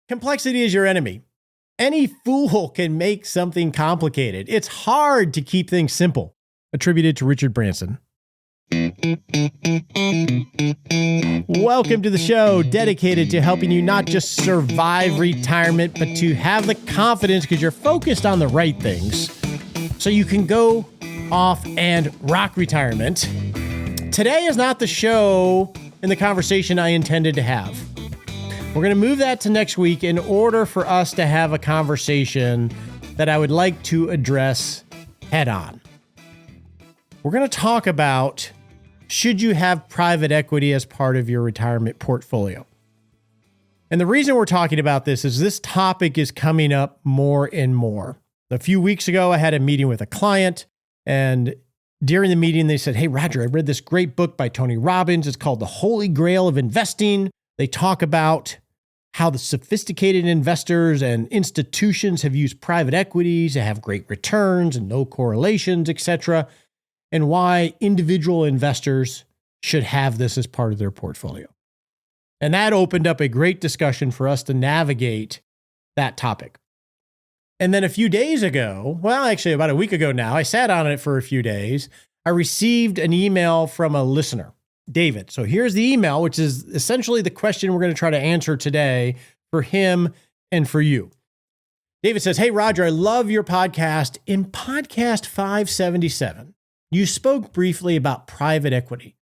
Complexity is your enemy. Any fool can make something complicated. It's hard to keep things simple. Attributed to Richard Branson. Welcome to the show dedicated to helping you not just survive retirement, but to have the confidence because you're focused on the right things so you can go off and rock retirement. Today is not the show and the conversation I intended to have. We're going to move that to next week in order for us to have a conversation that I would like to address head on. We're going to talk about, should you have private equity as part of your retirement portfolio? And the reason we're talking about this is this topic is coming up more and more. A few weeks ago, I had a meeting with a client, and during the meeting, they said, "Hey, Roger, I read this great book by Tony Robbins. It's called The Holy Grail of Investing." They talk about how the sophisticated investors and institutions have used private equities to have great returns and no correlations, etc., and why individual investors should have this as part of their portfolio. And that opened up a great discussion for us to navigate that topic. And then a few days ago, well, actually about a week ago now, I sat on it for a few days. I received an email from a listener, David. So here's the email, which is essentially the question we're going to try to answer today for him and for you. David says, "Hey, Roger, I love your podcast. In podcast 577, you spoke briefly about private equity.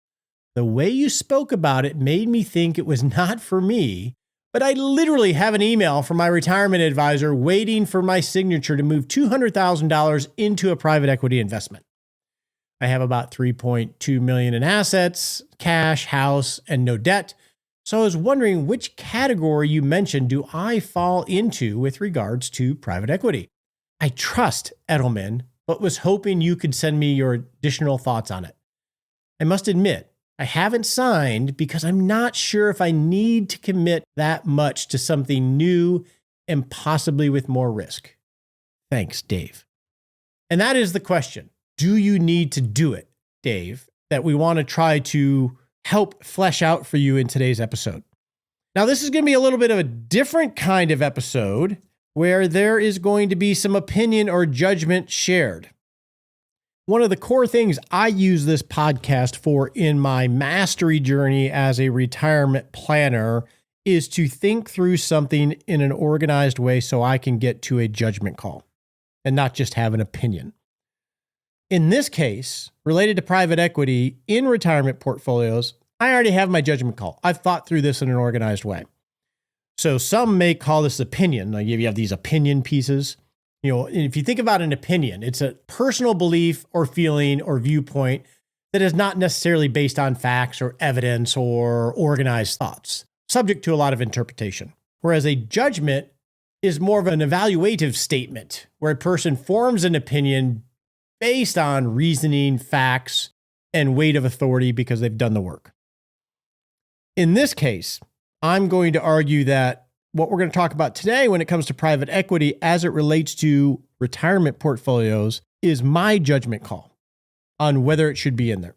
The way you spoke about it made me think it was not for me, but I literally have an email from my retirement advisor waiting for my signature to move $200,000 into a private equity investment. I have about $3.2 million in assets, cash, house, and no debt. So I was wondering which category you mentioned do I fall into with regards to private equity? I trust Edelman, but was hoping you could send me your additional thoughts on it. I must admit, I haven't signed because I'm not sure if I need to commit that much to something new and possibly with more risk. Thanks, Dave." And that is the question. Do you need to do it, Dave, that we want to try to help flesh out for you in today's episode. Now, this is going to be a little bit of a different kind of episode where there is going to be some opinion or judgment shared. One of the core things I use this podcast for in my mastery journey as a retirement planner is to think through something in an organized way so I can get to a judgment call and not just have an opinion. In this case, related to private equity in retirement portfolios, I already have my judgment call. I've thought through this in an organized way. So some may call this opinion. Like if you have these opinion pieces, if you think about an opinion, it's a personal belief or feeling or viewpoint that is not necessarily based on facts or evidence or organized thoughts, subject to a lot of interpretation. Whereas a judgment is more of an evaluative statement where a person forms an opinion based on reasoning, facts, and weight of authority because they've done the work. In this case, I'm going to argue that what we're going to talk about today when it comes to private equity as it relates to retirement portfolios is my judgment call on whether it should be in there.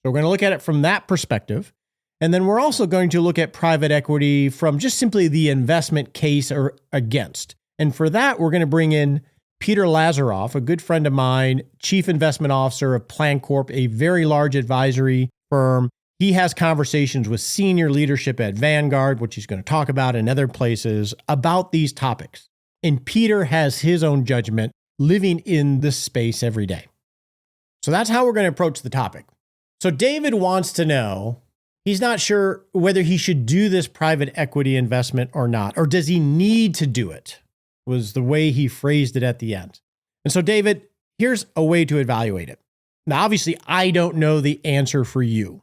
So we're going to look at it from that perspective. And then we're also going to look at private equity from just simply the investment case or against. And for that, we're going to bring in Peter Lazaroff, a good friend of mine, Chief Investment Officer of PlanCorp, a very large advisory firm. He has conversations with senior leadership at Vanguard, which he's going to talk about in other places, about these topics. And Peter has his own judgment living in this space every day. So that's how we're going to approach the topic. So David wants to know, he's not sure whether he should do this private equity investment or not, or does he need to do it, was the way he phrased it at the end. And so David, here's a way to evaluate it. Now, obviously, I don't know the answer for you.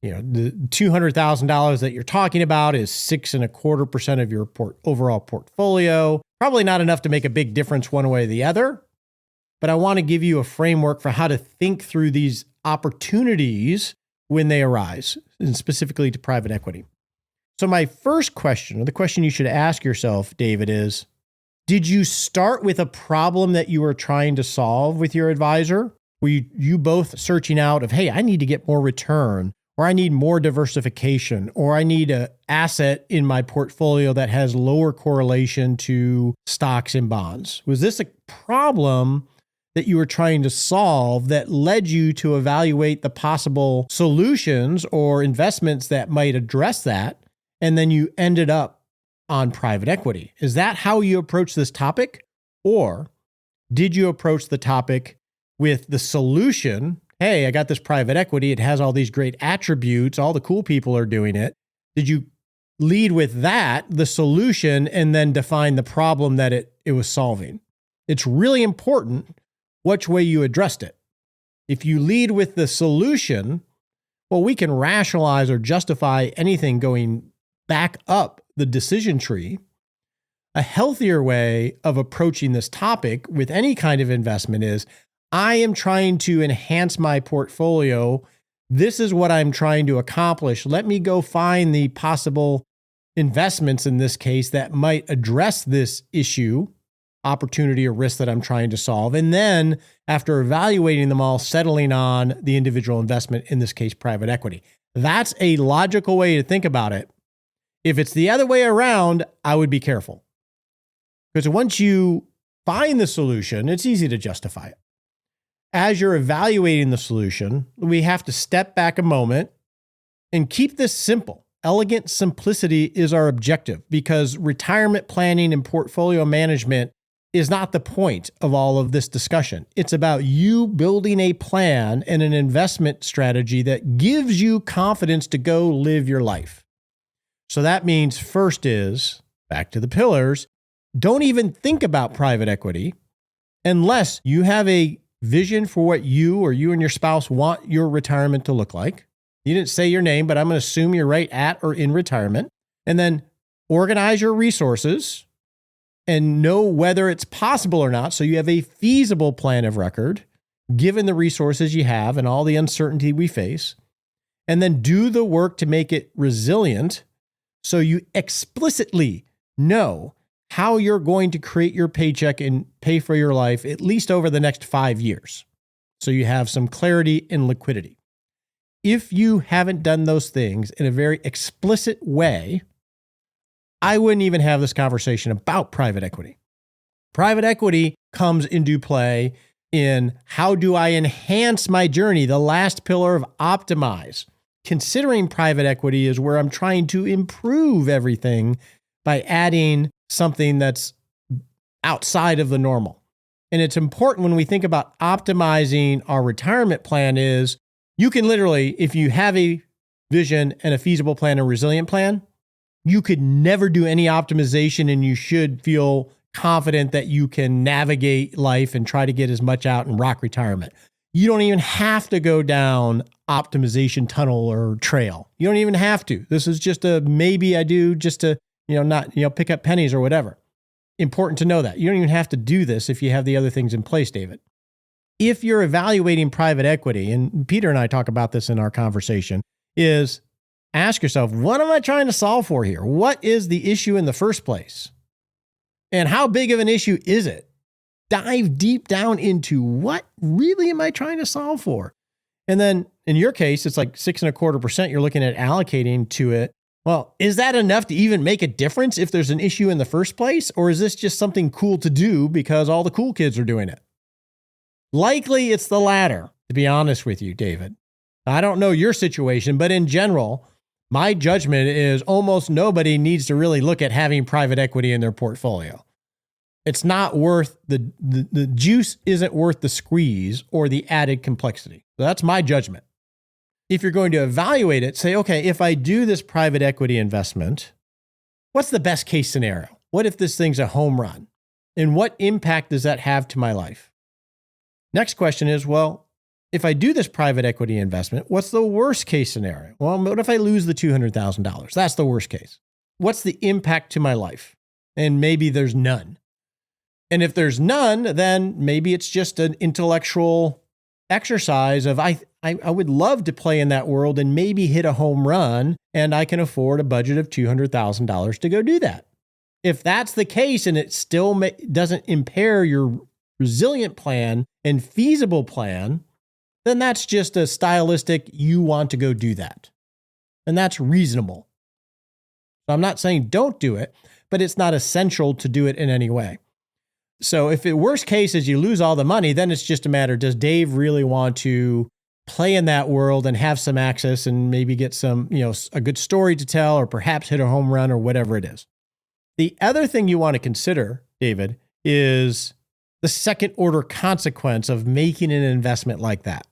The $200,000 that you're talking about is 6.25% of your overall portfolio. Probably not enough to make a big difference one way or the other. But I want to give you a framework for how to think through these opportunities when they arise, and specifically to private equity. So my first question, or the question you should ask yourself, David, is, did you start with a problem that you were trying to solve with your advisor? Were you both searching out of, hey, I need to get more return? or I need more diversification, or I need an asset in my portfolio that has lower correlation to stocks and bonds? Was this a problem that you were trying to solve that led you to evaluate the possible solutions or investments that might address that, and then you ended up on private equity? Is that how you approach this topic? Or did you approach the topic with the solution? Hey, I got this private equity. It has all these great attributes. All the cool people are doing it. Did you lead with that, the solution, and then define the problem that it was solving? It's really important which way you addressed it. If you lead with the solution, well, we can rationalize or justify anything going back up the decision tree. A healthier way of approaching this topic with any kind of investment is, I am trying to enhance my portfolio. This is what I'm trying to accomplish. Let me go find the possible investments in this case that might address this issue, opportunity, or risk that I'm trying to solve. And then after evaluating them all, settling on the individual investment, in this case, private equity. That's a logical way to think about it. If it's the other way around, I would be careful. Because once you find the solution, it's easy to justify it. As you're evaluating the solution, we have to step back a moment and keep this simple. Elegant simplicity is our objective, because retirement planning and portfolio management is not the point of all of this discussion. It's about you building a plan and an investment strategy that gives you confidence to go live your life. So that means first is, back to the pillars, don't even think about private equity unless you have a vision for what you or you and your spouse want your retirement to look like. You didn't say your name, but I'm going to assume you're right at or in retirement. And then organize your resources and know whether it's possible or not, so you have a feasible plan of record, given the resources you have and all the uncertainty we face. And then do the work to make it resilient, so you explicitly know how you're going to create your paycheck and pay for your life, at least over the next 5 years. So you have some clarity and liquidity. If you haven't done those things in a very explicit way, I wouldn't even have this conversation about private equity. Private equity comes into play in, how do I enhance my journey? The last pillar of optimize. Considering private equity is where I'm trying to improve everything by adding something that's outside of the normal. And it's important when we think about optimizing our retirement plan is, you can literally, if you have a vision and a feasible plan, a resilient plan, you could never do any optimization, and you should feel confident that you can navigate life and try to get as much out and rock retirement. You don't even have to go down optimization tunnel or trail. You don't even have to. This is just a maybe I do, just to, not, pick up pennies or whatever. Important to know that. You don't even have to do this if you have the other things in place, David. If you're evaluating private equity, and Peter and I talk about this in our conversation, is ask yourself, what am I trying to solve for here? What is the issue in the first place? And how big of an issue is it? Dive deep down into, what really am I trying to solve for? And then in your case, it's like 6.25% you're looking at allocating to it. Well, is that enough to even make a difference if there's an issue in the first place? Or is this just something cool to do because all the cool kids are doing it? Likely it's the latter, to be honest with you, David. I don't know your situation, but in general, my judgment is almost nobody needs to really look at having private equity in their portfolio. It's not worth the juice isn't worth the squeeze or the added complexity. So that's my judgment. If you're going to evaluate it, say, okay, if I do this private equity investment, what's the best case scenario? What if this thing's a home run? And what impact does that have to my life? Next question is, well, if I do this private equity investment, what's the worst case scenario? Well, what if I lose the $200,000? That's the worst case. What's the impact to my life? And maybe there's none. And if there's none, then maybe it's just an intellectual exercise of, I would love to play in that world and maybe hit a home run, and I can afford a budget of $200,000 to go do that. If that's the case and it still doesn't impair your resilient plan and feasible plan, then that's just a stylistic, you want to go do that. And that's reasonable. So I'm not saying don't do it, but it's not essential to do it in any way. So if the worst case is you lose all the money, then it's just a matter, does Dave really want to play in that world and have some access and maybe get some, a good story to tell, or perhaps hit a home run or whatever it is. The other thing you want to consider, David, is the second order consequence of making an investment like that.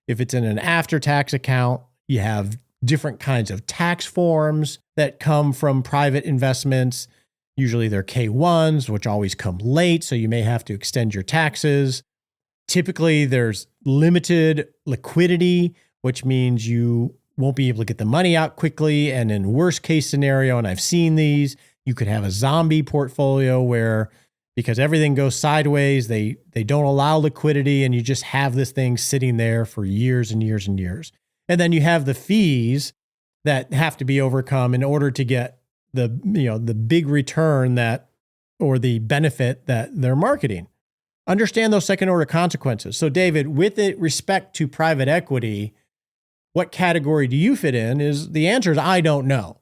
If it's in an after-tax account, you have different kinds of tax forms that come from private investments. Usually they're K-1s, which always come late, so you may have to extend your taxes. Typically, there's limited liquidity, which means you won't be able to get the money out quickly. And in worst case scenario, and I've seen these, you could have a zombie portfolio where, because everything goes sideways, they don't allow liquidity, and you just have this thing sitting there for years and years and years. And then you have the fees that have to be overcome in order to get the big return or the benefit that they're marketing. Understand those second order consequences. So David, with respect to private equity, what category do you fit in? The answer is I don't know.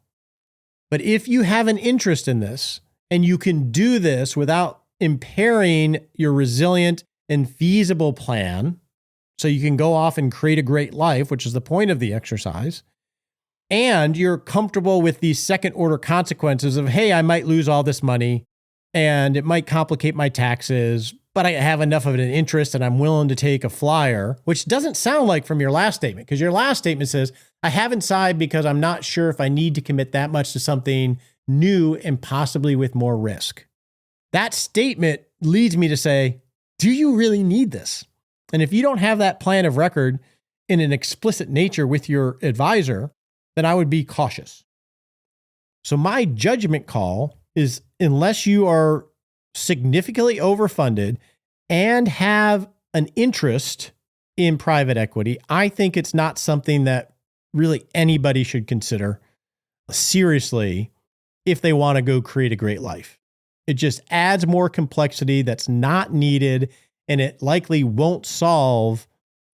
But if you have an interest in this and you can do this without impairing your resilient and feasible plan, so you can go off and create a great life, which is the point of the exercise, and you're comfortable with these second order consequences of, hey, I might lose all this money and it might complicate my taxes, but I have enough of an interest and I'm willing to take a flyer, which doesn't sound like from your last statement, because your last statement says, I haven't signed because I'm not sure if I need to commit that much to something new and possibly with more risk. That statement leads me to say, do you really need this? And if you don't have that plan of record in an explicit nature with your advisor, then I would be cautious. So my judgment call is, unless you are significantly overfunded and have an interest in private equity, I think it's not something that really anybody should consider seriously if they want to go create a great life. It just adds more complexity that's not needed, and it likely won't solve,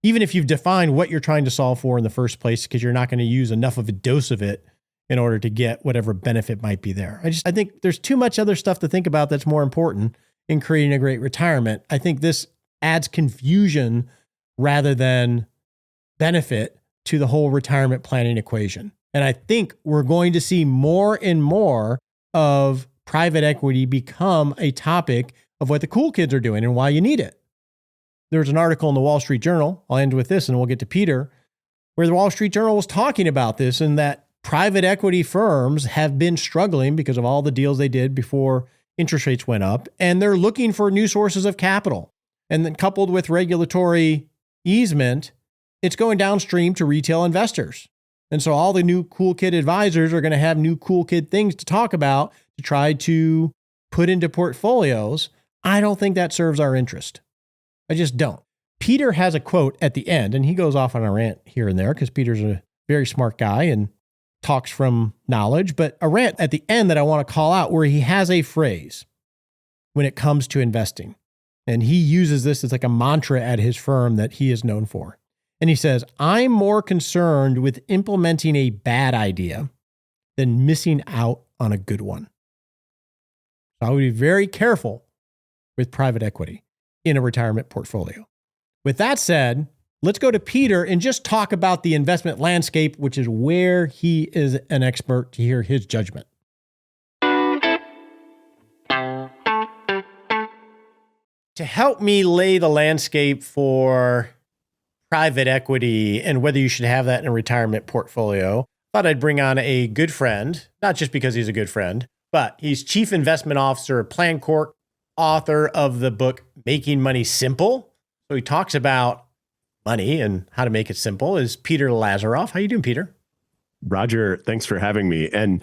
even if you've defined what you're trying to solve for in the first place, because you're not going to use enough of a dose of it in order to get whatever benefit might be there. I think there's too much other stuff to think about that's more important in creating a great retirement. I think this adds confusion rather than benefit to the whole retirement planning equation. And I think we're going to see more and more of private equity become a topic of what the cool kids are doing and why you need it. There's an article in the Wall Street Journal, I'll end with this and we'll get to Peter, where the Wall Street Journal was talking about this, and that private equity firms have been struggling because of all the deals they did before interest rates went up, and they're looking for new sources of capital. And then coupled with regulatory easement, it's going downstream to retail investors. And so all the new cool kid advisors are going to have new cool kid things to talk about to try to put into portfolios. I don't think that serves our interest. I just don't. Peter has a quote at the end, and he goes off on a rant here and there because Peter's a very smart guy and talks from knowledge, but a rant at the end that I want to call out, where he has a phrase when it comes to investing. And he uses this as like a mantra at his firm that he is known for. And he says, I'm more concerned with implementing a bad idea than missing out on a good one. So I would be very careful with private equity in a retirement portfolio. With that said, let's go to Peter and just talk about the investment landscape, which is where he is an expert, to hear his judgment. To help me lay the landscape for private equity and whether you should have that in a retirement portfolio, I thought I'd bring on a good friend, not just because he's a good friend, but he's Chief Investment Officer of Plancorp, author of the book Making Money Simple. So he talks about money and how to make it simple. Is Peter Lazaroff. How you doing, Peter? Roger, thanks for having me. And,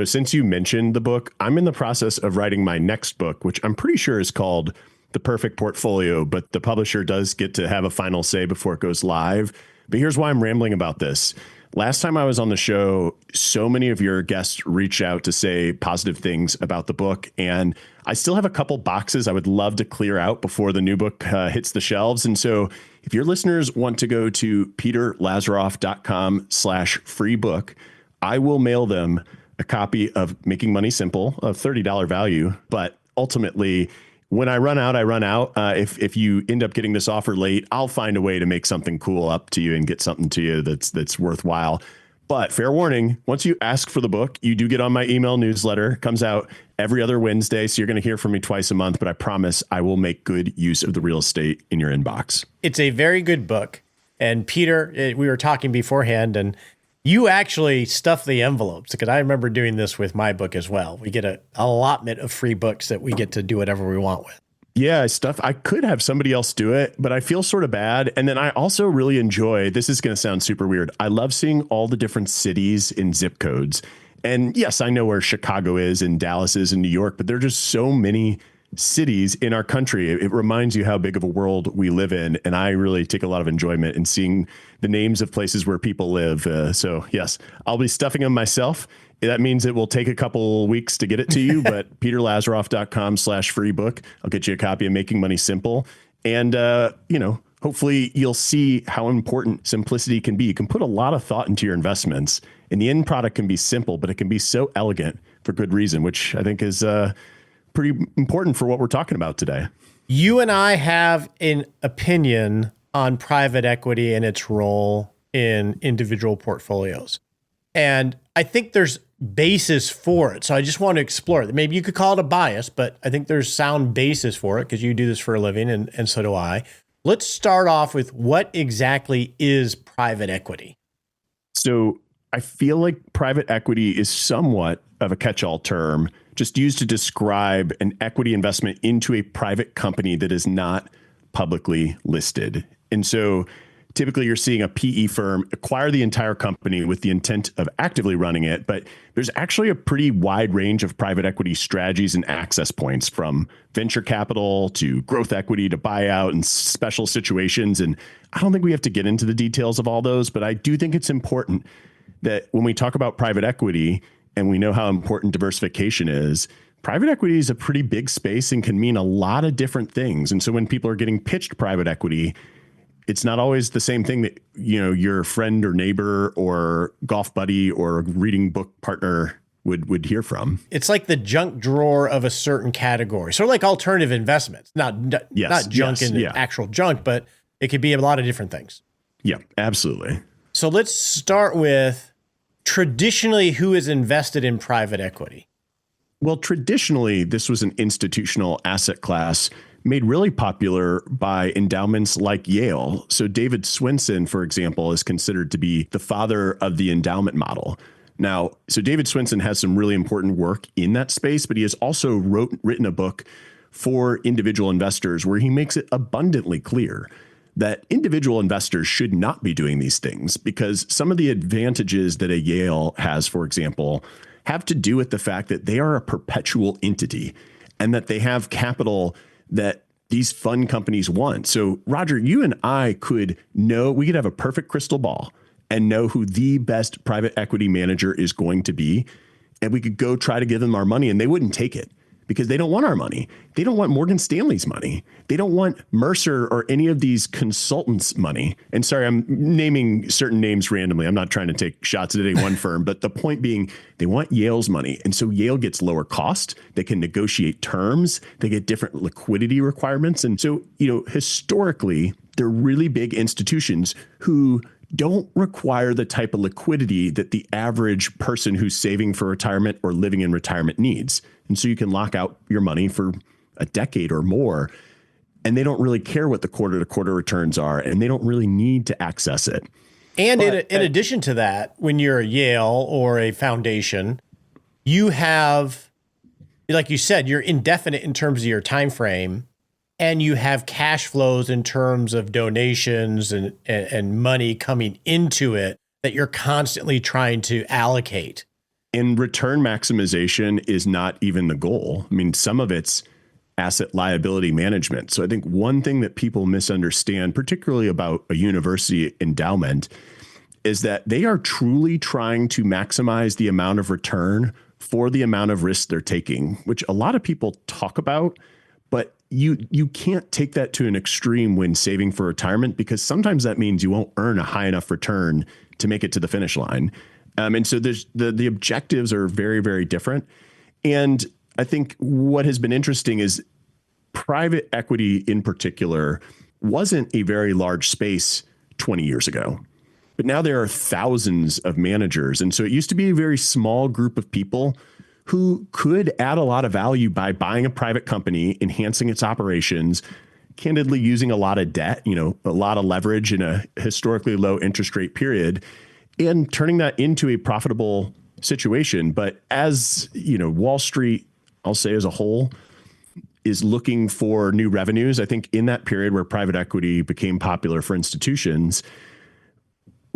since you mentioned the book, I'm in the process of writing my next book, which I'm pretty sure is called The Perfect Portfolio, but the publisher does get to have a final say before it goes live. But here's why I'm rambling about this. Last time I was on the show, so many of your guests reached out to say positive things about the book, and I still have a couple boxes I would love to clear out before the new book hits the shelves. And so If your listeners want to go to peterlazaroff.com/free book, I will mail them a copy of Making Money Simple, a $30 value. But ultimately, when I run out, I run out. If you end up getting this offer late, I'll find a way to make something cool up to you and get something to you that's worthwhile. But fair warning, once you ask for the book, you do get on my email newsletter. It comes out every other Wednesday, so you're going to hear from me twice a month, but I promise I will make good use of the real estate in your inbox. It's a very good book. And Peter, we were talking beforehand, and you actually stuff the envelopes, because I remember doing this with my book as well. We get an allotment of free books that we get to do whatever we want with. Yeah, I could have somebody else do it, but I feel sort of bad. And then I also really enjoy, this is going to sound super weird, I love seeing all the different cities and zip codes. And yes, I know where Chicago is and Dallas is and New York, but there are just so many cities in our country. It reminds you how big of a world we live in. And I really take a lot of enjoyment in seeing the names of places where people live. So yes, I'll be stuffing them myself. That means it will take a couple weeks to get it to you, but peterlazaroff.com/free book. I'll get you a copy of Making Money Simple. And, hopefully you'll see how important simplicity can be. You can put a lot of thought into your investments, and the end product can be simple, but it can be so elegant for good reason, which I think is pretty important for what we're talking about today. You and I have an opinion on private equity and its role in individual portfolios. And I think there's basis for it. So I just want to explore it. Maybe you could call it a bias, but I think there's sound basis for it because you do this for a living and so do I. Let's start off with what exactly is private equity? So I feel like private equity is somewhat of a catch-all term, just used to describe an equity investment into a private company that is not publicly listed. And so typically you're seeing a PE firm acquire the entire company with the intent of actively running it. But there's actually a pretty wide range of private equity strategies and access points, from venture capital to growth equity to buyout and special situations. And I don't think we have to get into the details of all those, but I do think it's important that when we talk about private equity and we know how important diversification is, private equity is a pretty big space and can mean a lot of different things. And so when people are getting pitched private equity, it's not always the same thing that, your friend or neighbor or golf buddy or reading book partner would hear from. It's like the junk drawer of a certain category. Sort of like alternative investments, not junk actual junk, but it could be a lot of different things. Yeah, absolutely. So let's start with traditionally who is invested in private equity. Well, traditionally, this was an institutional asset class made really popular by endowments like Yale. So David Swensen, for example, is considered to be the father of the endowment model. Now, so David Swensen has some really important work in that space, but he has also written a book for individual investors where he makes it abundantly clear that individual investors should not be doing these things, because some of the advantages that a Yale has, for example, have to do with the fact that they are a perpetual entity and that they have capital that these fund companies want. So Roger, you and I could have a perfect crystal ball and know who the best private equity manager is going to be. And we could go try to give them our money and they wouldn't take it because they don't want our money. They don't want Morgan Stanley's money. They don't want Mercer or any of these consultants' money. And sorry, I'm naming certain names randomly. I'm not trying to take shots at any one firm, but the point being, they want Yale's money. And so Yale gets lower cost. They can negotiate terms. They get different liquidity requirements. And so, historically, they're really big institutions who don't require the type of liquidity that the average person who's saving for retirement or living in retirement needs. And so you can lock out your money for a decade or more, and they don't really care what the quarter to quarter returns are, and they don't really need to access it. And in addition to that, when you're a Yale or a foundation, you have, like you said, you're indefinite in terms of your time frame, and you have cash flows in terms of donations and money coming into it that you're constantly trying to allocate. And return maximization is not even the goal. I mean, some of it's asset liability management. So I think one thing that people misunderstand, particularly about a university endowment, is that they are truly trying to maximize the amount of return for the amount of risk they're taking, which a lot of people talk about, but you can't take that to an extreme when saving for retirement, because sometimes that means you won't earn a high enough return to make it to the finish line. And so there's the objectives are very, very different. And I think what has been interesting is private equity in particular wasn't a very large space 20 years ago. But now there are thousands of managers. And so it used to be a very small group of people who could add a lot of value by buying a private company, enhancing its operations, candidly using a lot of debt, a lot of leverage in a historically low interest rate period, and turning that into a profitable situation. But as, Wall Street, I'll say as a whole, is looking for new revenues, I think in that period where private equity became popular for institutions,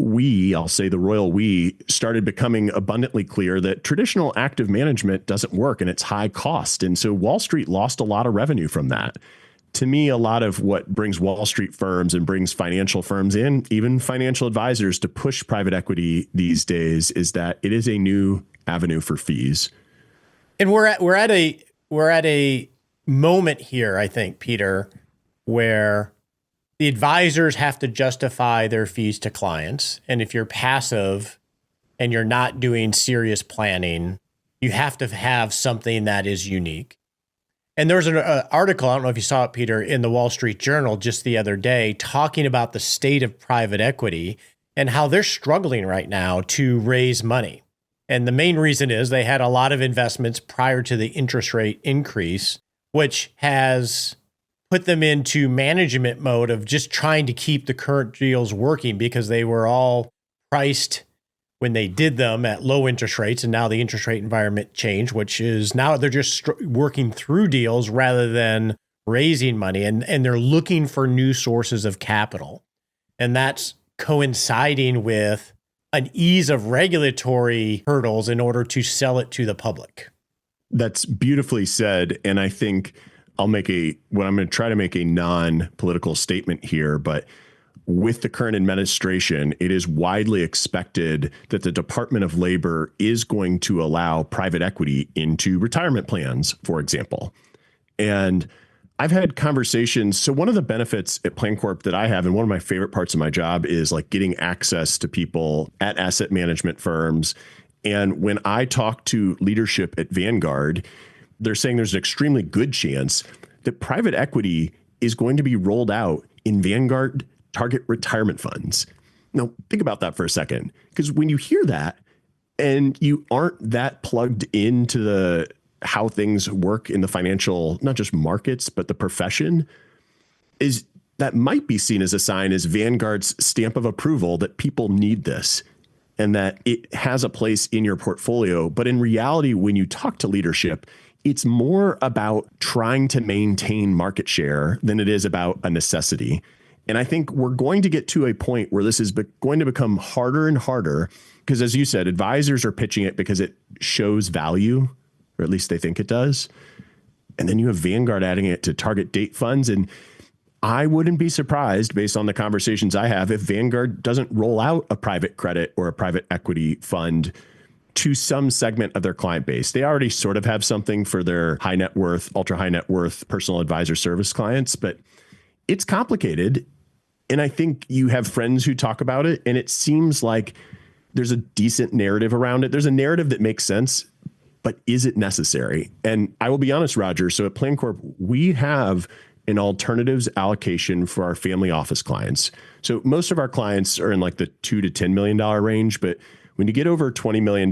I'll say the royal we, started becoming abundantly clear that traditional active management doesn't work and it's high cost. And so Wall Street lost a lot of revenue from that. To me, a lot of what brings Wall Street firms and brings financial firms in, even financial advisors, to push private equity these days is that it is a new avenue for fees. And we're at a moment here, I think, Peter, where the advisors have to justify their fees to clients. And if you're passive and you're not doing serious planning, you have to have something that is unique. And there was an article, I don't know if you saw it, Peter, in the Wall Street Journal just the other day, talking about the state of private equity and how they're struggling right now to raise money. And the main reason is they had a lot of investments prior to the interest rate increase, which has put them into management mode of just trying to keep the current deals working, because they were all priced when they did them at low interest rates. And now the interest rate environment changed, which is now they're just working through deals rather than raising money. And they're looking for new sources of capital. And that's coinciding with an ease of regulatory hurdles in order to sell it to the public. That's beautifully said. And I think I'm going to try to make a non-political statement here, but with the current administration, it is widely expected that the Department of Labor is going to allow private equity into retirement plans, for example. And I've had conversations. So one of the benefits at PlanCorp that I have, and one of my favorite parts of my job, is like getting access to people at asset management firms. And when I talk to leadership at Vanguard, they're saying there's an extremely good chance that private equity is going to be rolled out in Vanguard target retirement funds. Now, think about that for a second, because when you hear that and you aren't that plugged into how things work in the financial, not just markets, but the profession, is that might be seen as a sign as Vanguard's stamp of approval that people need this and that it has a place in your portfolio. But in reality, when you talk to leadership, it's more about trying to maintain market share than it is about a necessity. And I think we're going to get to a point where this is going to become harder and harder, because as you said, advisors are pitching it because it shows value, or at least they think it does. And then you have Vanguard adding it to target date funds. And I wouldn't be surprised, based on the conversations I have, if Vanguard doesn't roll out a private credit or a private equity fund to some segment of their client base. They already sort of have something for their high net worth, ultra high net worth personal advisor service clients, but it's complicated. And I think you have friends who talk about it, and it seems like there's a decent narrative around it. There's a narrative that makes sense, but is it necessary? And I will be honest, Roger. So at PlanCorp, we have an alternatives allocation for our family office clients. So most of our clients are in like the $2 to $10 million range, but when you get over $20 million,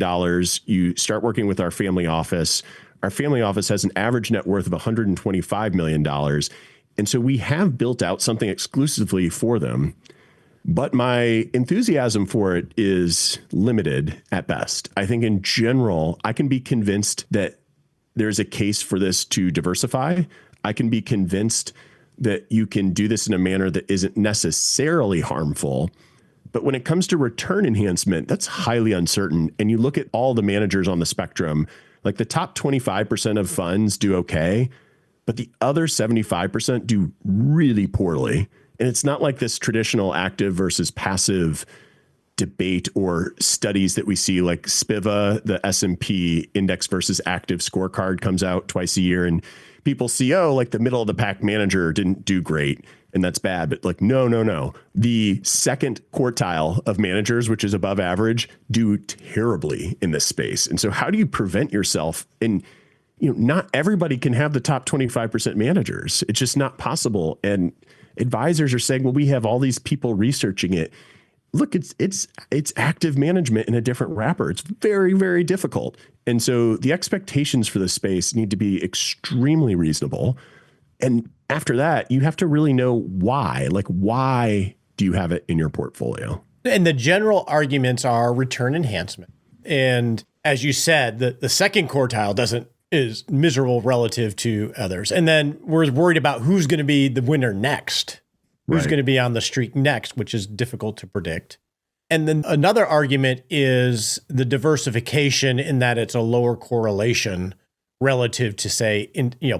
you start working with our family office. Our family office has an average net worth of $125 million. And so we have built out something exclusively for them. But my enthusiasm for it is limited at best. I think in general, I can be convinced that there's a case for this to diversify. I can be convinced that you can do this in a manner that isn't necessarily harmful. But when it comes to return enhancement, that's highly uncertain. And you look at all the managers on the spectrum, like the top 25% of funds do okay, but the other 75% do really poorly. And it's not like this traditional active versus passive debate or studies that we see, like SPIVA, the S&P index versus active scorecard comes out twice a year, and people see, oh, like the middle of the pack manager didn't do great and that's bad. But like, no. The second quartile of managers, which is above average, do terribly in this space. And so how do you prevent yourself? And not everybody can have the top 25% managers. It's just not possible. And advisors are saying, well, we have all these people researching it. Look, it's active management in a different wrapper. It's very, very difficult. And so the expectations for the space need to be extremely reasonable. And after that, you have to really know why. Like, why do you have it in your portfolio? And the general arguments are return enhancement. And as you said, the second quartile is miserable relative to others. And then we're worried about who's going to be the winner next. Who's going to be on the streak next, which is difficult to predict. And then another argument is the diversification in that it's a lower correlation relative to, say,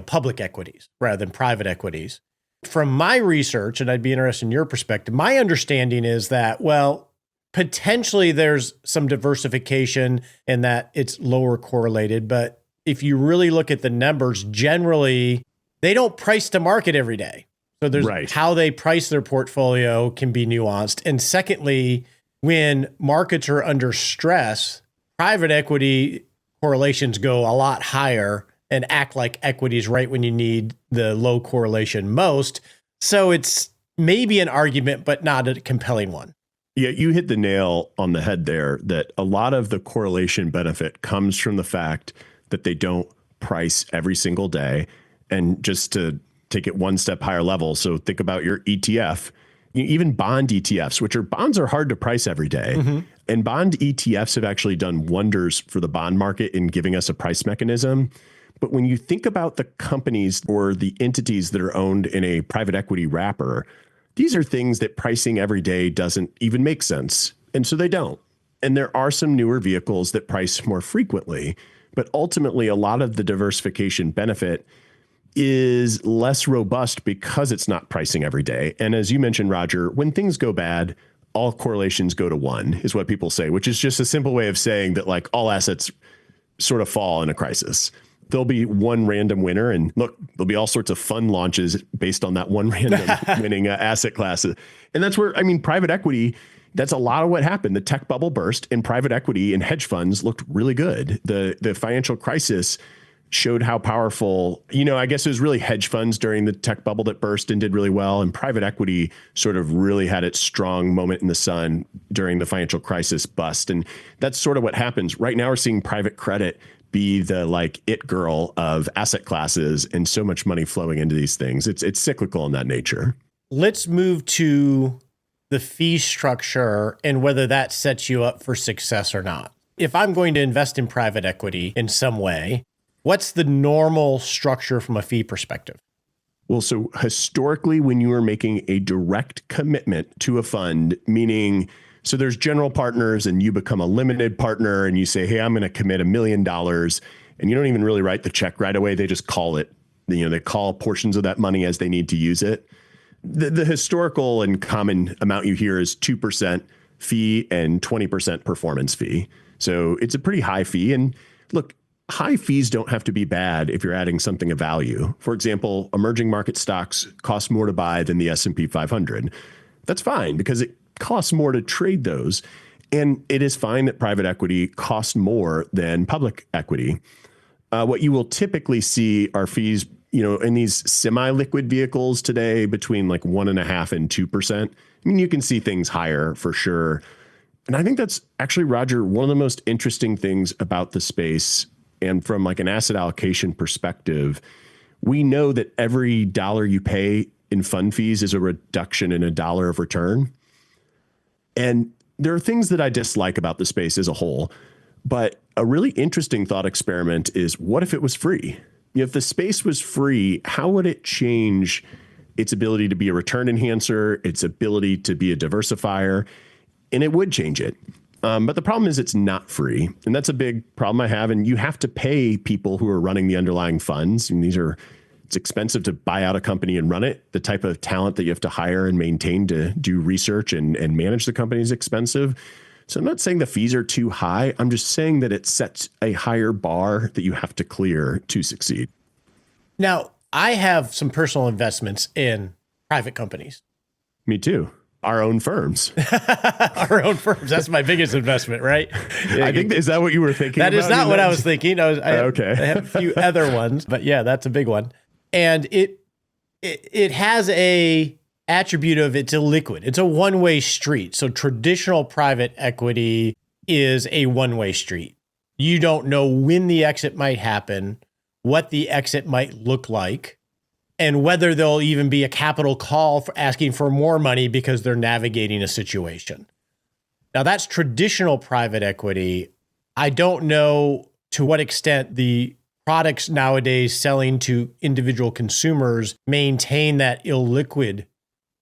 public equities rather than private equities. From my research, and I'd be interested in your perspective, my understanding is that, well, potentially there's some diversification in that it's lower correlated. But if you really look at the numbers, generally, they don't price to market every day. So there's how they price their portfolio can be nuanced. And secondly, when markets are under stress, private equity correlations go a lot higher and act like equities right when you need the low correlation most. So it's maybe an argument, but not a compelling one. Yeah, you hit the nail on the head there, that a lot of the correlation benefit comes from the fact that they don't price every single day. And just to take it one step higher level, so think about your ETF, even bond ETFs, bonds are hard to price every day. Mm-hmm. And bond ETFs have actually done wonders for the bond market in giving us a price mechanism. But when you think about the companies or the entities that are owned in a private equity wrapper, these are things that pricing every day doesn't even make sense. And so they don't. And there are some newer vehicles that price more frequently. But ultimately, a lot of the diversification benefit is less robust because it's not pricing every day. And as you mentioned, Roger, when things go bad, all correlations go to one, is what people say, which is just a simple way of saying that like all assets sort of fall in a crisis. There'll be one random winner, and look, there'll be all sorts of fund launches based on that one random winning asset class. And that's where, private equity, that's a lot of what happened. The tech bubble burst and private equity and hedge funds looked really good. The financial crisis showed how powerful, I guess it was really hedge funds during the tech bubble that burst and did really well. And private equity sort of really had its strong moment in the sun during the financial crisis bust. And that's sort of what happens. Right now, we're seeing private credit be the it girl of asset classes and so much money flowing into these things. It's cyclical in that nature. Let's move to the fee structure and whether that sets you up for success or not. If I'm going to invest in private equity in some way, what's the normal structure from a fee perspective? Well, so historically, when you are making a direct commitment to a fund, meaning, so there's general partners and you become a limited partner and you say, hey, I'm going to commit $1 million, and you don't even really write the check right away. They just call it, they call portions of that money as they need to use it. The historical and common amount you hear is 2% fee and 20% performance fee. So it's a pretty high fee. And look, high fees don't have to be bad if you're adding something of value. For example, emerging market stocks cost more to buy than the S&P 500. That's fine because it costs more to trade those. And it is fine that private equity costs more than public equity. What you will typically see are fees, in these semi-liquid vehicles today between 1.5% and 2%. You can see things higher for sure. And I think that's actually, Roger, one of the most interesting things about the space. And from an asset allocation perspective, we know that every dollar you pay in fund fees is a reduction in a dollar of return. And there are things that I dislike about the space as a whole, but a really interesting thought experiment is, what if it was free? If the space was free, how would it change its ability to be a return enhancer, its ability to be a diversifier? And it would change it. But the problem is it's not free. And that's a big problem I have. And you have to pay people who are running the underlying funds. And it's expensive to buy out a company and run it. The type of talent that you have to hire and maintain to do research and manage the company is expensive. So I'm not saying the fees are too high. I'm just saying that it sets a higher bar that you have to clear to succeed. Now, I have some personal investments in private companies. Me too. Our own firms. Our own firms. That's my biggest investment, right? I think, is that what you were thinking? That is not what I was thinking. I have a few other ones, but yeah, that's a big one. And it has a attribute of it's illiquid. It's a one-way street. So traditional private equity is a one-way street. You don't know when the exit might happen, what the exit might look like, and whether there'll even be a capital call for asking for more money because they're navigating a situation. Now, that's traditional private equity. I don't know to what extent the products nowadays selling to individual consumers maintain that illiquid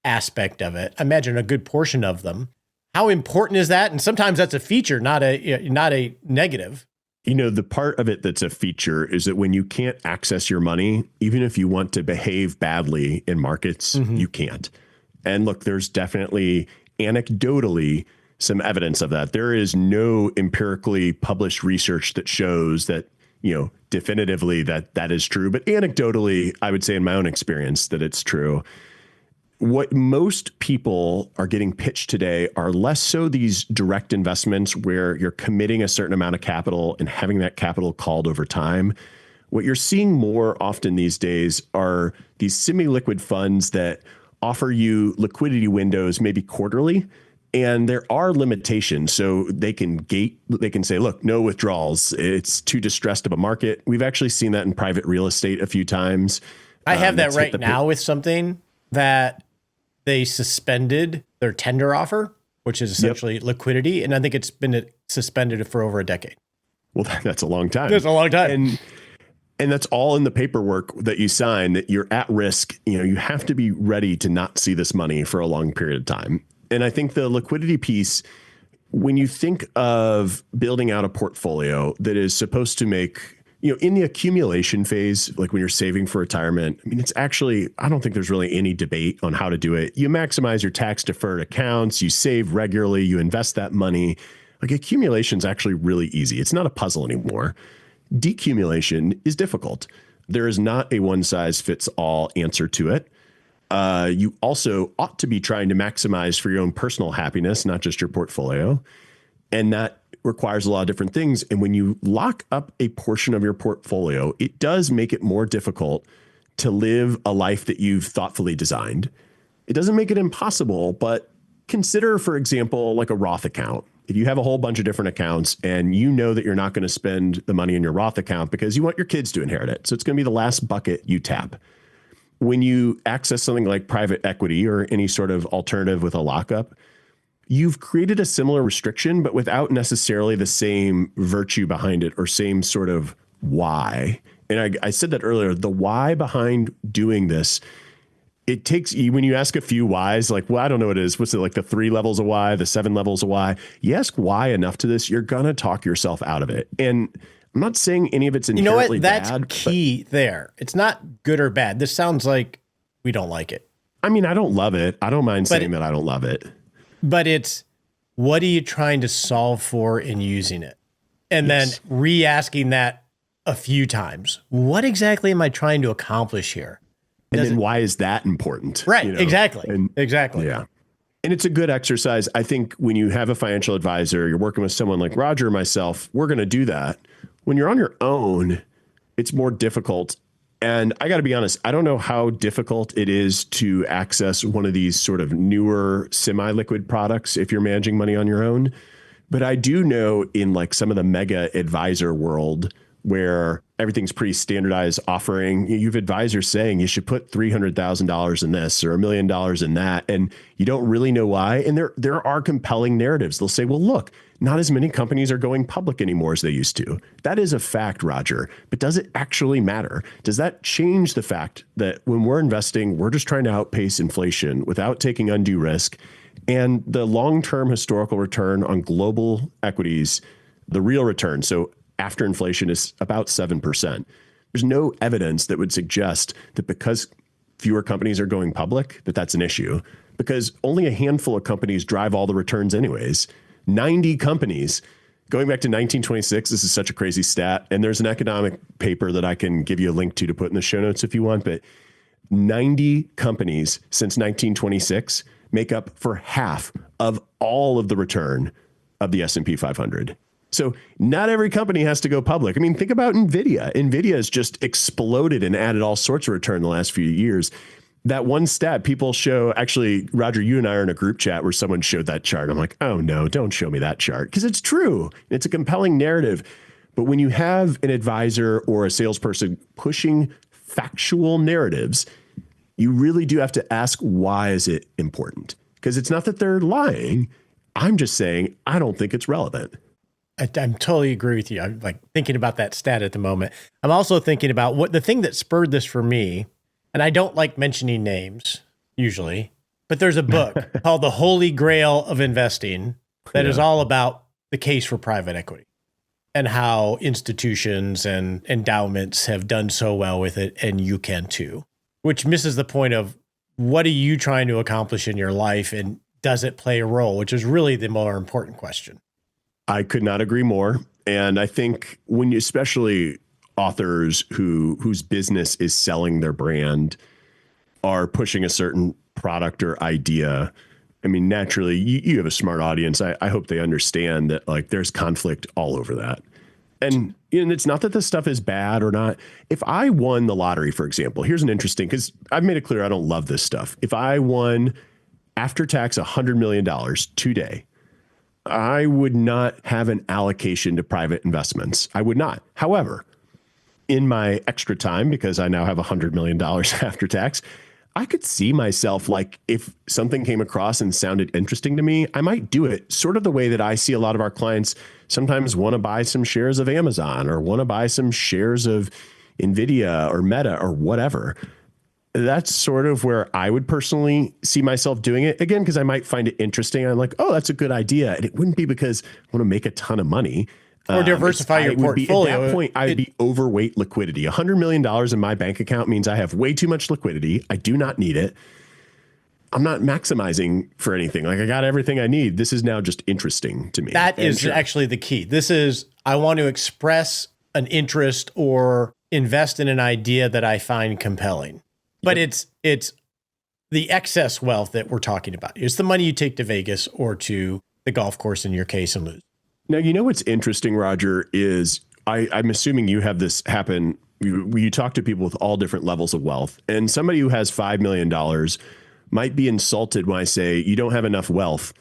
aspect of it. I imagine a good portion of them. How important is that? And sometimes that's a feature, not a negative. You know, the part of it that's a feature is that when you can't access your money, even if you want to behave badly in markets, you can't. And look, there's definitely anecdotally some evidence of that. There is no empirically published research that shows that, definitively that is true. But anecdotally, I would say in my own experience that it's true. What most people are getting pitched today are less so these direct investments where you're committing a certain amount of capital and having that capital called over time. What you're seeing more often these days are these semi-liquid funds that offer you liquidity windows maybe quarterly, and there are limitations. So they can say, look, no withdrawals. It's too distressed of a market. We've actually seen that in private real estate a few times. I have that right now with something that they suspended their tender offer, which is essentially liquidity. And I think it's been suspended for over a decade. Well, that's a long time. That's a long time. And that's all in the paperwork that you sign, that you're at risk. You have to be ready to not see this money for a long period of time. And I think the liquidity piece, when you think of building out a portfolio that is supposed to make, in the accumulation phase, like when you're saving for retirement, it's actually, I don't think there's really any debate on how to do it. You maximize your tax deferred accounts, you save regularly, you invest that money. Like accumulation is actually really easy. It's not a puzzle anymore. Decumulation is difficult. There is not a one size fits all answer to it. You also ought to be trying to maximize for your own personal happiness, not just your portfolio. And that requires a lot of different things. And when you lock up a portion of your portfolio, it does make it more difficult to live a life that you've thoughtfully designed. It doesn't make it impossible, but consider, for example, like a Roth account. If you have a whole bunch of different accounts and you know that you're not going to spend the money in your Roth account because you want your kids to inherit it. So it's going to be the last bucket you tap. When you access something like private equity or any sort of alternative with a lockup, you've created a similar restriction, but without necessarily the same virtue behind it or same sort of why. And I said that earlier, the why behind doing this, it takes, when you ask a few whys, like, well, I don't know what it is. What's it, like the 3 levels of why, the 7 levels of why? You ask why enough to this, you're going to talk yourself out of it. And I'm not saying any of it's inherently bad. That's key there. It's not good or bad. This sounds like we don't like it. I don't love it. I don't mind saying that I don't love it. But it's, what are you trying to solve for in using it? And then re-asking that a few times. What exactly am I trying to accomplish here? And then why is that important? Right, exactly. Exactly. Yeah. And it's a good exercise. I think when you have a financial advisor, you're working with someone like Roger or myself, we're going to do that. When you're on your own, it's more difficult. And I got to be honest, I don't know how difficult it is to access one of these sort of newer semi-liquid products if you're managing money on your own. But I do know in like some of the mega advisor world where everything's pretty standardized offering, you have advisors saying you should put $300,000 in this or $1 million in that. And you don't really know why. And there are compelling narratives. They'll say, well, look, not as many companies are going public anymore as they used to. That is a fact, Roger. But does it actually matter? Does that change the fact that when we're investing, we're just trying to outpace inflation without taking undue risk? And the long-term historical return on global equities, the real return, so after inflation, is about 7%. There's no evidence that would suggest that because fewer companies are going public, that that's an issue, because only a handful of companies drive all the returns anyways. 90 companies. Going back to 1926, this is such a crazy stat. And there's an economic paper that I can give you a link to put in the show notes if you want. But 90 companies since 1926 make up for half of all of the return of the S&P 500. So not every company has to go public. I mean, think about NVIDIA. NVIDIA has just exploded and added all sorts of return in the last few years. That one stat people show, actually, Roger, you and I are in a group chat where someone showed that chart. I'm like, oh no, don't show me that chart, because it's true. It's a compelling narrative. But when you have an advisor or a salesperson pushing factual narratives, you really do have to ask, why is it important? Because it's not that they're lying. I'm just saying, I don't think it's relevant. I'm totally agree with you. I'm like thinking about that stat at the moment. I'm also thinking about what the thing that spurred this for me, and I don't like mentioning names usually, but there's a book called The Holy Grail of Investing that is all about the case for private equity and how institutions and endowments have done so well with it, and you can too, which misses the point of what are you trying to accomplish in your life, and does it play a role, which is really the more important question. I could not agree more. And I think when you, especially authors whose business is selling their brand, are pushing a certain product or idea, I mean, naturally, you have a smart audience. I hope they understand that, like, there's conflict all over that. And it's not that this stuff is bad or not. If I won the lottery, for example, here's an interesting, because I've made it clear I don't love this stuff. If I won after tax $100 million today, I would not have an allocation to private investments. I would not. However, in my extra time, because I now have $100 million after tax, I could see myself, like, if something came across and sounded interesting to me, I might do it sort of the way that I see a lot of our clients sometimes want to buy some shares of Amazon or want to buy some shares of NVIDIA or Meta or whatever. That's sort of where I would personally see myself doing it. Again, because I might find it interesting. I'm like, oh, that's a good idea. And it wouldn't be because I want to make a ton of money. Or diversify your portfolio. At that point, I would be overweight liquidity. $100 million in my bank account means I have way too much liquidity. I do not need it. I'm not maximizing for anything. Like, I got everything I need. This is now just interesting to me. That is actually the key. This is, I want to express an interest or invest in an idea that I find compelling. But it's the excess wealth that we're talking about. It's the money you take to Vegas or to the golf course in your case and lose. Now, you know what's interesting, Roger, is I'm assuming you have this happen. You talk to people with all different levels of wealth, and somebody who has $5 million might be insulted when I say you don't have enough wealth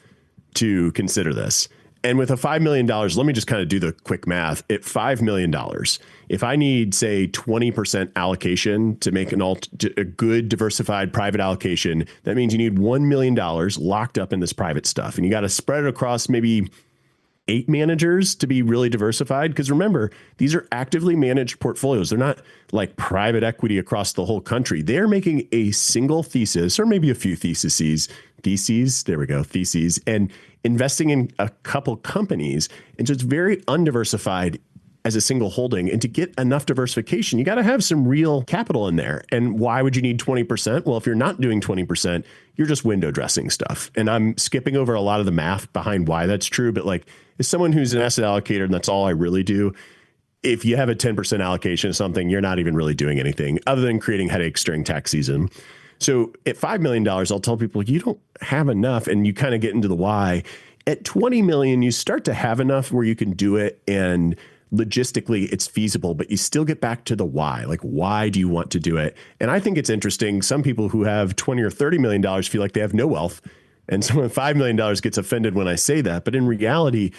to consider this. And with a $5 million, let me just kind of do the quick math. At $5 million, if I need, say, 20% allocation to make a good diversified private allocation, that means you need $1 million locked up in this private stuff. And you got to spread it across maybe 8 managers to be really diversified. Because remember, these are actively managed portfolios. They're not like private equity across the whole country. They're making a single thesis, or maybe a few theses, and investing in a couple companies. And so it's very undiversified as a single holding. And to get enough diversification, you got to have some real capital in there. And why would you need 20%? Well, if you're not doing 20%, you're just window dressing stuff. And I'm skipping over a lot of the math behind why that's true. But like, as someone who's an asset allocator, and that's all I really do, if you have a 10% allocation to something, you're not even really doing anything other than creating headaches during tax season. So at $5 million, I'll tell people, you don't have enough, and you kind of get into the why. At 20 million, you start to have enough where you can do it, and logistically it's feasible, but you still get back to the why. Like, why do you want to do it? And I think it's interesting. Some people who have 20 or $30 million feel like they have no wealth. And someone with $5 million gets offended when I say that. But in reality,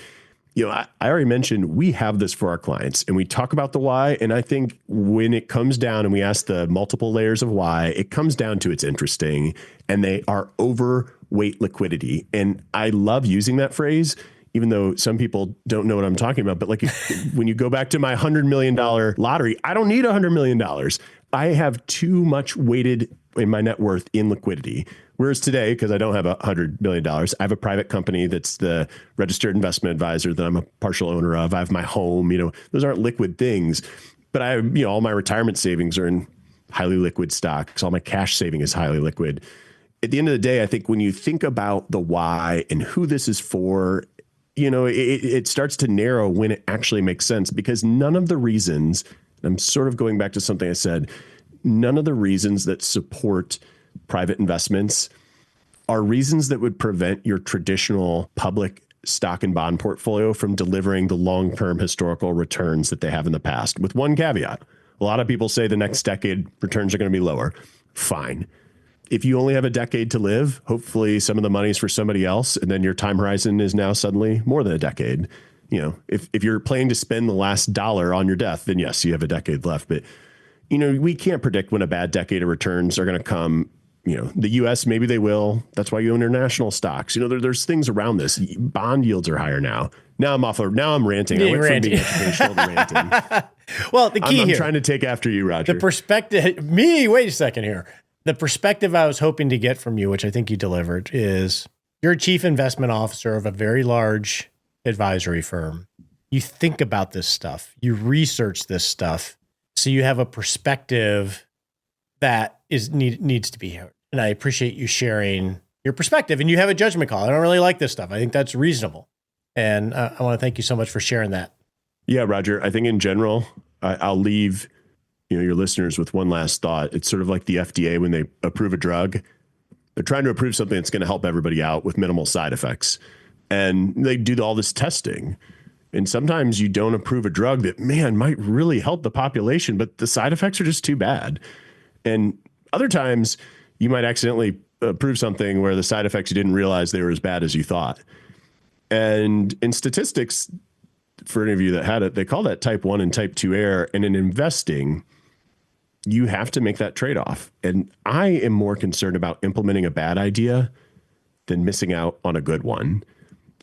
I already mentioned we have this for our clients, and we talk about the why. And I think when it comes down and we ask the multiple layers of why, it comes down to it's interesting, and they are overweight liquidity. And I love using that phrase, even though some people don't know what I'm talking about. But like, when you go back to my $100 million lottery, I don't need $100 million. I have too much weighted in my net worth in liquidity. Whereas today, because I don't have $100 million, I have a private company that's the registered investment advisor that I'm a partial owner of. I have my home, those aren't liquid things, but I have, all my retirement savings are in highly liquid stocks. All my cash saving is highly liquid. At the end of the day, I think when you think about the why and who this is for, it starts to narrow when it actually makes sense, because none of the reasons, I'm sort of going back to something I said, none of the reasons that support private investments are reasons that would prevent your traditional public stock and bond portfolio from delivering the long-term historical returns that they have in the past, with one caveat. A lot of people say the next decade returns are going to be lower. Fine. If you only have a decade to live, hopefully some of the money's for somebody else, and then your time horizon is now suddenly more than a decade. If you're planning to spend the last dollar on your death, then yes, you have a decade left. But, we can't predict when a bad decade of returns are going to come. The U.S., maybe they will. That's why you own international stocks. There's things around this. Bond yields are higher now. Now I'm ranting. I went from being educational to ranting. Well, the key I'm here. trying to take after you, Roger. The perspective, wait a second here. The perspective I was hoping to get from you, which I think you delivered, is you're a chief investment officer of a very large advisory firm. You think about this stuff. You research this stuff. So you have a perspective that needs to be here. And I appreciate you sharing your perspective, and you have a judgment call. I don't really like this stuff. I think that's reasonable. And I want to thank you so much for sharing that. Yeah, Roger. I think in general, I'll leave your listeners with one last thought. It's sort of like the FDA when they approve a drug. They're trying to approve something that's going to help everybody out with minimal side effects. And they do all this testing. And sometimes you don't approve a drug that, might really help the population, but the side effects are just too bad. And other times you might accidentally approve something where the side effects, you didn't realize they were as bad as you thought. And in statistics, for any of you that had it, they call that type 1 and type 2 error. And in investing, you have to make that trade-off. And I am more concerned about implementing a bad idea than missing out on a good one.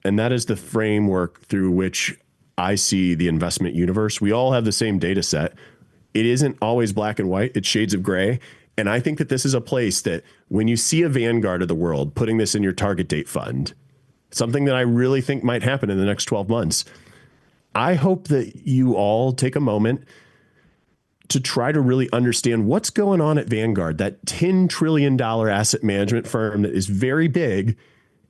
And that is the framework through which I see the investment universe. We all have the same data set. It isn't always black and white. It's shades of gray. And I think that this is a place that when you see a Vanguard of the world putting this in your target date fund, something that I really think might happen in the next 12 months, I hope that you all take a moment to try to really understand what's going on at Vanguard, that $10 trillion asset management firm that is very big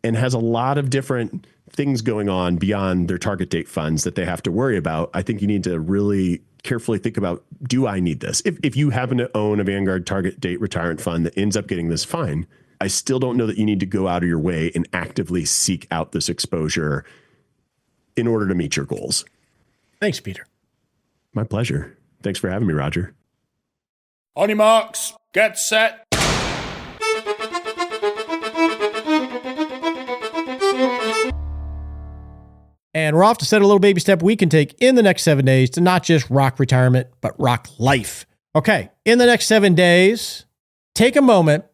and has a lot of different things going on beyond their target date funds that they have to worry about. I think you need to really carefully think about, do I need this? If you happen to own a Vanguard target date retirement fund that ends up getting this, fine. I still don't know that you need to go out of your way and actively seek out this exposure in order to meet your goals. Thanks, Peter. My pleasure. Thanks for having me, Roger. On your marks, get set. And we're off to set a little baby step we can take in the next 7 days to not just rock retirement, but rock life. Okay, in the next 7 days, take a moment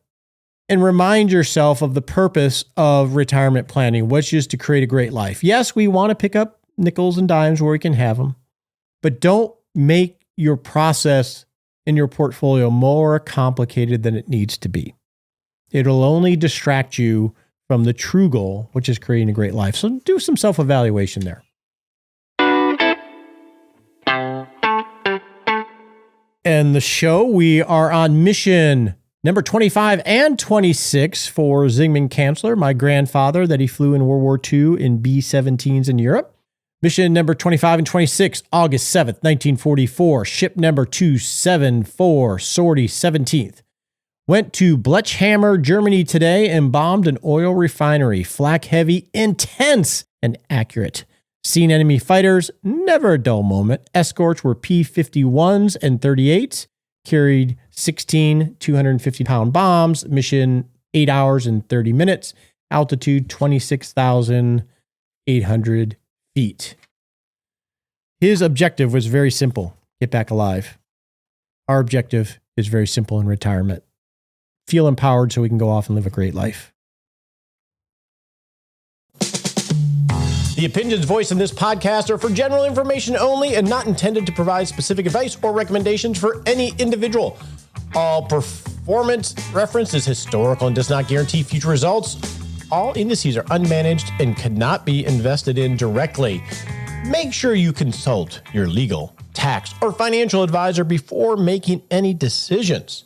and remind yourself of the purpose of retirement planning, which is to create a great life. Yes, we want to pick up nickels and dimes where we can have them, but don't make your process in your portfolio more complicated than it needs to be. It'll only distract you from the true goal, which is creating a great life. So do some self-evaluation there. And the show, we are on mission number 25 and 26 for Zygmunt Kansler, my grandfather that he flew in World War II in B-17s in Europe. Mission number 25 and 26, August 7th, 1944. Ship number 274, sortie 17th. Went to Blechhammer, Germany today and bombed an oil refinery. Flak heavy, intense, and accurate. Seen enemy fighters, never a dull moment. Escorts were P-51s and 38s. Carried 16 250-pound bombs. Mission 8 hours and 30 minutes. Altitude 26,800 feet. His objective was very simple. Get back alive. Our objective is very simple in retirement. Feel empowered so we can go off and live a great life. The opinions voiced in this podcast are for general information only and not intended to provide specific advice or recommendations for any individual. All performance reference is historical and does not guarantee future results. All indices are unmanaged and cannot be invested in directly. Make sure you consult your legal, tax, or financial advisor before making any decisions.